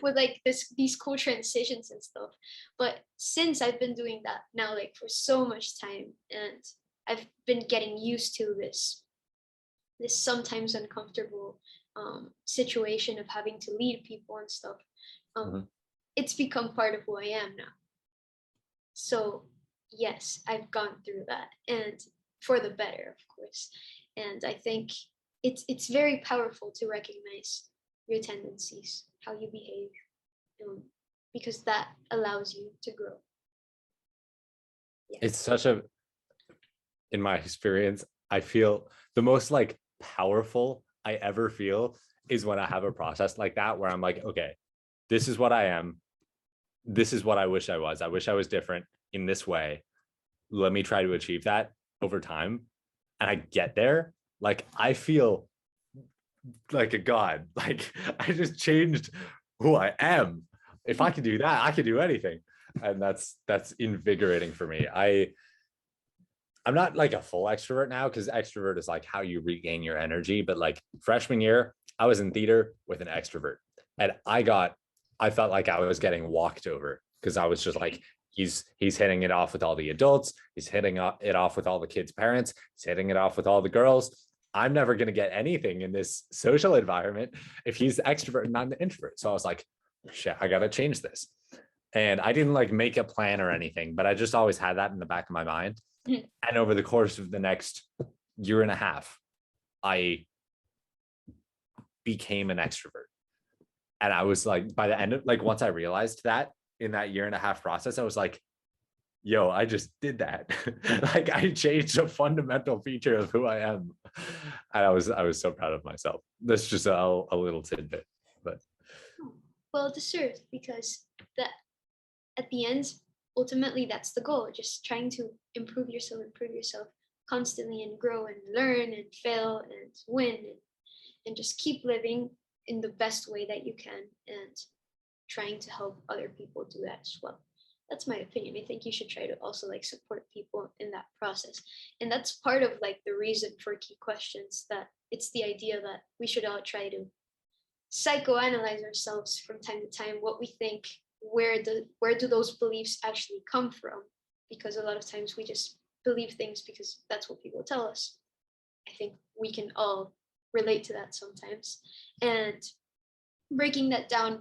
Speaker 1: with like these cool transitions and stuff. But since I've been doing that now like for so much time, and I've been getting used to this sometimes uncomfortable situation of having to lead people and stuff, it's become part of who I am now. So yes, I've gone through that, and for the better, of course. And I think it's very powerful to recognize your tendencies, how you behave, because that allows you to grow.
Speaker 2: Yeah. It's such a, in my experience, I feel the most like powerful I ever feel is when I have a process like that where I'm like, okay, this is what I am. This is what I wish I was. I wish I was different in this way. Let me try to achieve that over time. And I get there. Like, I feel like a god. Like, I just changed who I am. If I can do that, I can do anything. And that's invigorating for me. I'm not like a full extrovert now, because extrovert is like how you regain your energy. But like freshman year, I was in theater with an extrovert, and I felt like I was getting walked over, because I was just like, he's hitting it off with all the adults, he's hitting it off with all the kids' parents, he's hitting it off with all the girls. I'm never going to get anything in this social environment if he's the extrovert and I'm the introvert. So I was like, shit, I got to change this. And I didn't like make a plan or anything, but I just always had that in the back of my mind. And over the course of the next year and a half, I became an extrovert. And I was like, by the end of like, once I realized that in that year and a half process, I was like, yo, I just did that. Like, I changed a fundamental feature of who I am. And I was so proud of myself. That's just a little tidbit, but.
Speaker 1: Well deserved, because that at the end, ultimately that's the goal, just trying to improve yourself constantly, and grow and learn and fail and win, and just keep living in the best way that you can, and trying to help other people do that as well. that's my opinion. I think you should try to also like support people in that process. And that's part of like the reason for key questions, that it's the idea that we should all try to psychoanalyze ourselves from time to time, what we think, where do those beliefs actually come from? Because a lot of times we just believe things because that's what people tell us. I think we can all relate to that sometimes. And breaking down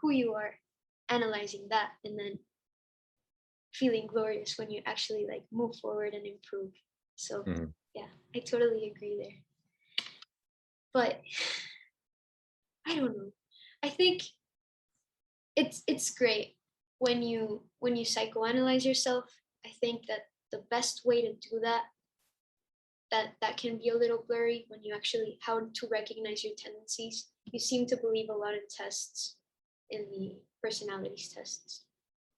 Speaker 1: who you are, analyzing that, and then feeling glorious when you actually like move forward and improve. So yeah, I totally agree there. But I don't know. I think it's great when you psychoanalyze yourself. I think that the best way to do that can be a little blurry when you actually how to recognize your tendencies. You seem to believe a lot in tests, in the personalities tests.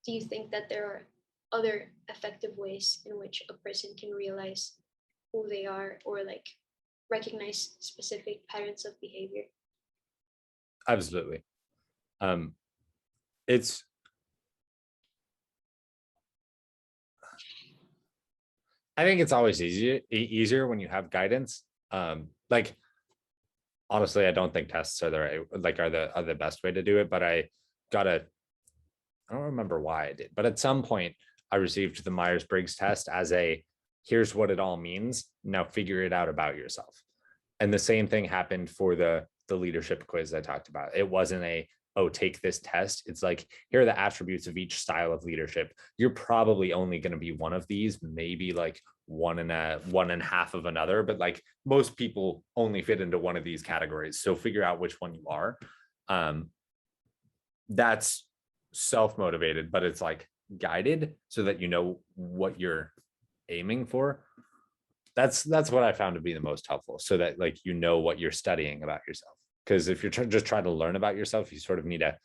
Speaker 1: Do you think that there are other effective ways in which a person can realize who they are, or like recognize specific patterns of behavior?
Speaker 2: Absolutely. It's I think it's always easier when you have guidance. Like honestly, I don't think tests are the best way to do it, but I don't remember why I did, but at some point I received the Myers-Briggs test as a here's what it all means. Now figure it out about yourself. And the same thing happened for the leadership quiz I talked about. It wasn't a, oh, take this test. It's like, here are the attributes of each style of leadership. You're probably only going to be one of these, maybe like one and a half of another, but like most people only fit into one of these categories. So figure out which one you are. That's self-motivated, but it's like guided so that you know what you're aiming for. That's what I found to be the most helpful, so that like you know what you're studying about yourself. Because if you're just trying to learn about yourself, you sort of need a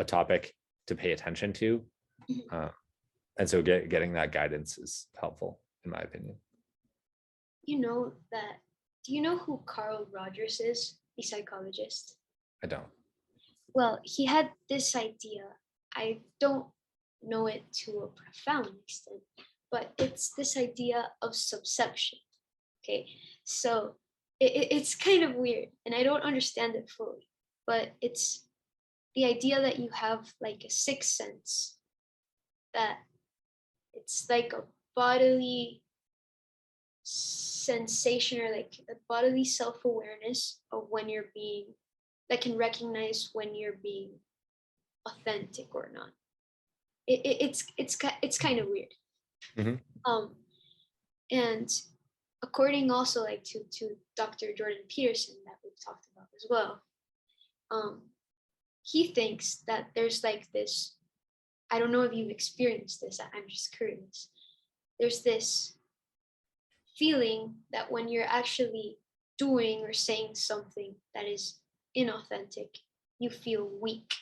Speaker 2: topic to pay attention to, and so getting that guidance is helpful in my opinion.
Speaker 1: You know that? Do you know who Carl Rogers is, the psychologist?
Speaker 2: I don't.
Speaker 1: Well, he had this idea. I don't know it to a profound extent, but it's this idea of subception. Okay, so it's kind of weird, and I don't understand it fully, but it's the idea that you have like a sixth sense, that it's like a bodily sensation, or like a bodily self-awareness of when you're being, that can recognize when you're being authentic or not. It's kind of weird. And according also like to Dr. Jordan Peterson that we've talked about as well, he thinks that there's like this, I don't know if you've experienced this, I'm just curious. There's this feeling that when you're actually doing or saying something that is inauthentic, you feel weak.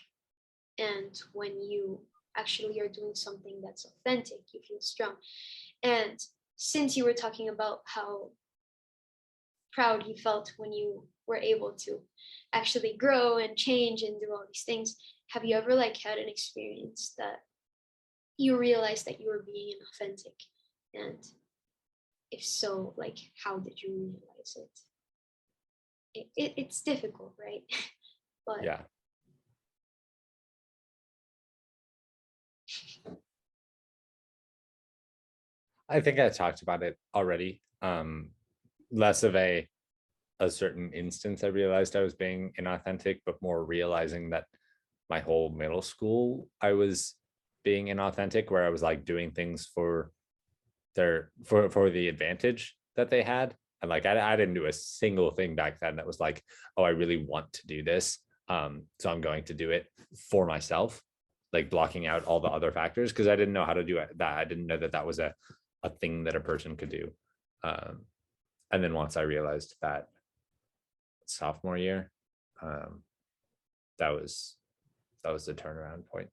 Speaker 1: And when you actually are doing something that's authentic, you feel strong. And since you were talking about how proud you felt when you were able to actually grow and change and do all these things, have you ever like had an experience that you realized that you were being inauthentic? And if so, like how did you realize it? It's difficult, right? But
Speaker 2: yeah, I think I talked about it already. Less of a certain instance I realized I was being inauthentic, but more realizing that my whole middle school I was being inauthentic, where I was like doing things for the advantage that they had. And like I didn't do a single thing back then that was like, oh, I really want to do this, so I'm going to do it for myself, like blocking out all the other factors, because I didn't know how to do it. That I didn't know that was a thing that a person could do. And then once I realized that sophomore year, that was the turnaround point.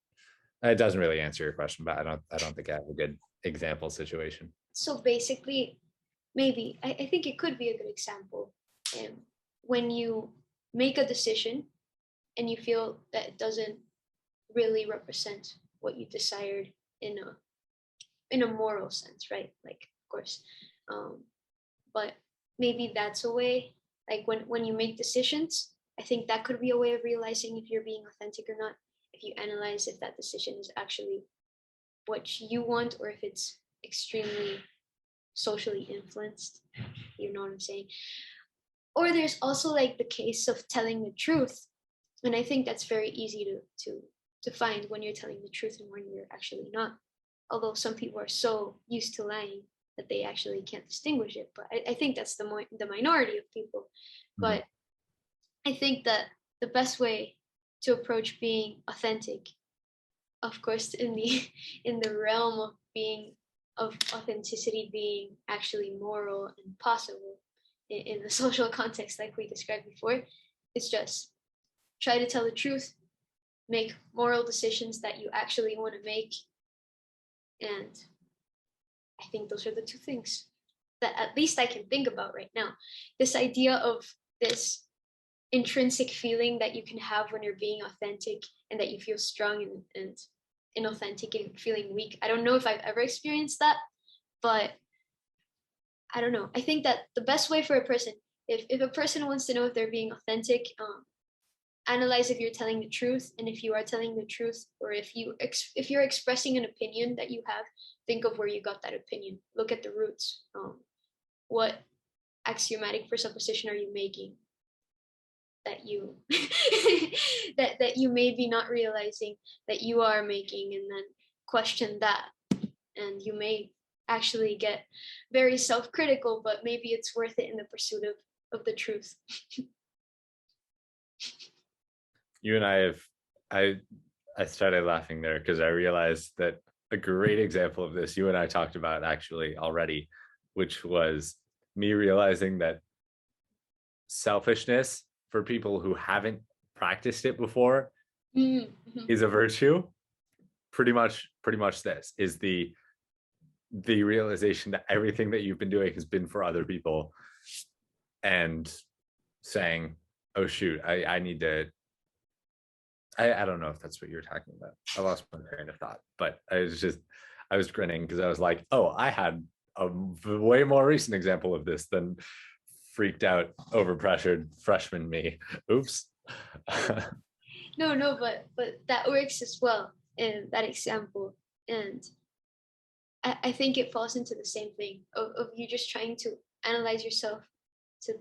Speaker 2: It doesn't really answer your question, but I don't think I have a good example situation.
Speaker 1: so basically, maybe I think it could be a good example. When you make a decision and you feel that it doesn't really represent what you desired in a moral sense, right? Like, of course, but maybe that's a way. Like when you make decisions, I think that could be a way of realizing if you're being authentic or not. If you analyze if that decision is actually what you want or if it's extremely socially influenced. You know what I'm saying? Or there's also like the case of telling the truth, and I think that's very easy to find when you're telling the truth and when you're actually not. Although some people are so used to lying that they actually can't distinguish it, but I think that's the minority of people. But I think that the best way to approach being authentic, of course, in the in the realm of being of authenticity being actually moral and possible in the social context like we described before, it's just try to tell the truth, make moral decisions that you actually want to make, and I think those are the two things that at least I can think about right now. This idea of this intrinsic feeling that you can have when you're being authentic and that you feel strong and inauthentic and feeling weak. I don't know if I've ever experienced that, but I don't know. I think that the best way for a person, if a person wants to know if they're being authentic, analyze if you're telling the truth, and if you are telling the truth, or if you're expressing an opinion that you have, think of where you got that opinion. Look at the roots. What axiomatic presupposition are you making that you that you may be not realizing that you are making, and then question that, and you may actually get very self-critical, but maybe it's worth it in the pursuit of the truth.
Speaker 2: You and I started laughing there because I realized that a great example of this you and I talked about actually already, which was me realizing that selfishness for people who haven't practiced it before is a virtue. Pretty much this is the realization that everything that you've been doing has been for other people, and saying, oh shoot, I need to, I don't know if that's what you're talking about. I lost my train of thought, but I was grinning because I was like, oh, I had a way more recent example of this than freaked out, overpressured freshman me. Oops.
Speaker 1: No, but that works as well in that example. And I think it falls into the same thing of you just trying to analyze yourself to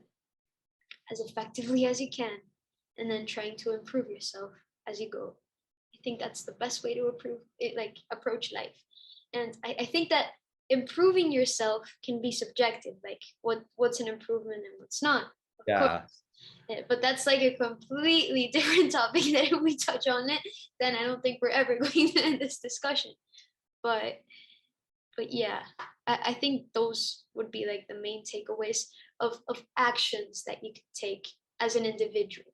Speaker 1: as effectively as you can, and then trying to improve yourself as you go. I think that's the best way to approach life. And I think that improving yourself can be subjective, like what's an improvement and what's not, of course. But that's like a completely different topic that if we touch on it, then I don't think we're ever going to end this discussion. But yeah, I think those would be like the main takeaways of actions that you could take as an individual.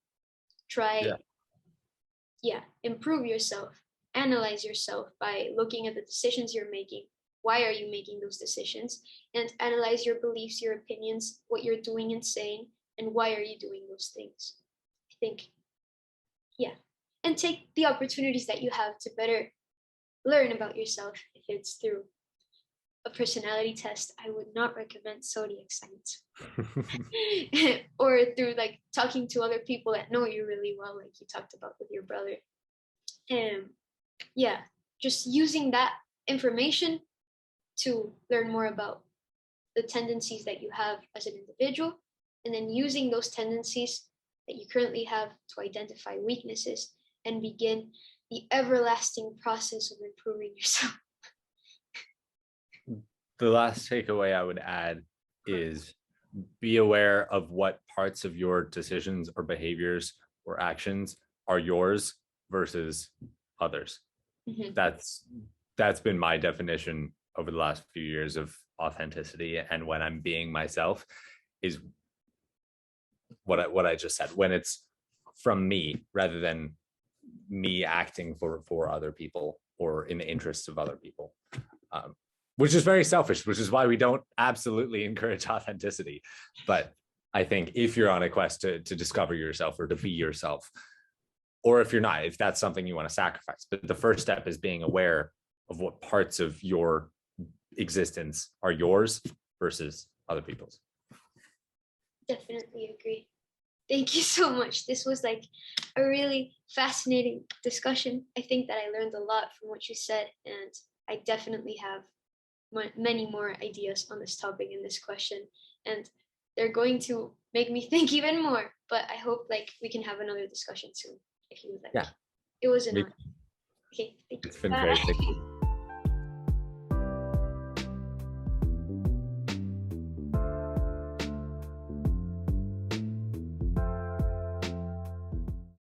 Speaker 1: Try, improve yourself, analyze yourself by looking at the decisions you're making. Why are you making those decisions? And analyze your beliefs, your opinions, what you're doing and saying, and why are you doing those things? I think, and take the opportunities that you have to better learn about yourself. If it's through a personality test, I would not recommend zodiac signs. Or through like talking to other people that know you really well, like you talked about with your brother. Just using that information to learn more about the tendencies that you have as an individual, and then using those tendencies that you currently have to identify weaknesses and begin the everlasting process of improving yourself.
Speaker 2: The last takeaway I would add is be aware of what parts of your decisions or behaviors or actions are yours versus others. That's been my definition over the last few years of authenticity. And when I'm being myself is what I just said, when it's from me rather than me acting for other people or in the interests of other people, which is very selfish, which is why we don't absolutely encourage authenticity. But I think if you're on a quest to discover yourself or to be yourself, or if you're not, if that's something you want to sacrifice, but the first step is being aware of what parts of your existence are yours versus other people's.
Speaker 1: Definitely agree. Thank you so much. This was like a really fascinating discussion. I think that I learned a lot from what you said, and I definitely have many more ideas on this topic and this question, and they're going to make me think even more. But I hope like we can have another discussion soon if you would like.
Speaker 2: Yeah.
Speaker 1: It was an
Speaker 2: Me-
Speaker 1: honor. Okay, thank you.
Speaker 2: It's been great.
Speaker 1: Bye.